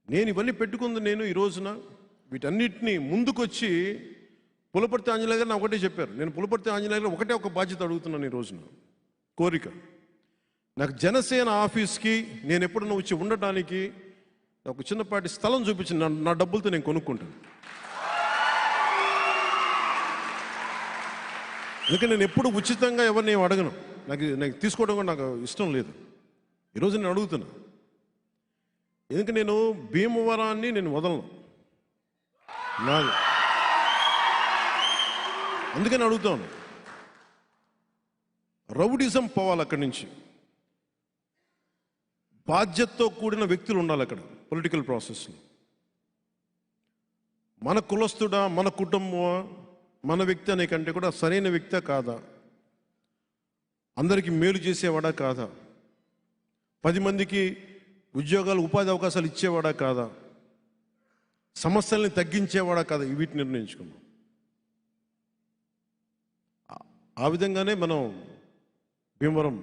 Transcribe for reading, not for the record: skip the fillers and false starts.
నేను ఇవన్నీ పెట్టుకుంది నేను ఈ రోజున వీటన్నిటిని ముందుకొచ్చి పులపర్తి ఆంజనేయ గారు ఒకటే చెప్పారు. నేను పులపర్తి ఆంజనేయ గారు ఒకటే ఒక బాధ్యత అడుగుతున్నాను ఈ రోజున, కోరిక. నాకు జనసేన ఆఫీస్కి నేను ఎప్పుడన్నా వచ్చి ఉండటానికి ఒక చిన్నపాటి స్థలం చూపించి నా డబ్బులతో నేను కొనుక్కుంటాను. ఎందుకంటే నేను ఎప్పుడు ఉచితంగా ఎవరిని అడగను. నాకు తీసుకోవడం కూడా నాకు ఇష్టం లేదు. ఈరోజు నేను అడుగుతున్నా, ఎందుకంటే నేను భీమవరాన్ని నేను వదలను. అందుకని అడుగుతాను, రౌడిజం పోవాలి అక్కడి నుంచి. బాధ్యతతో కూడిన వ్యక్తులు ఉండాలి అక్కడ పొలిటికల్ ప్రాసెస్లో. మన కులస్తుడా, మన కుటుంబమా, మన వ్యక్తి అనే కంటే కూడా సరైన వ్యక్తే కాదా, అందరికీ మేలు చేసేవాడా కాదా, 10 మందికి ఉద్యోగాలు ఉపాధి అవకాశాలు ఇచ్చేవాడా కాదా, సమస్యల్ని తగ్గించేవాడా కాదా, వీటిని నిర్ణయించుకున్నాం. ఆ విధంగానే మనం భీమవరం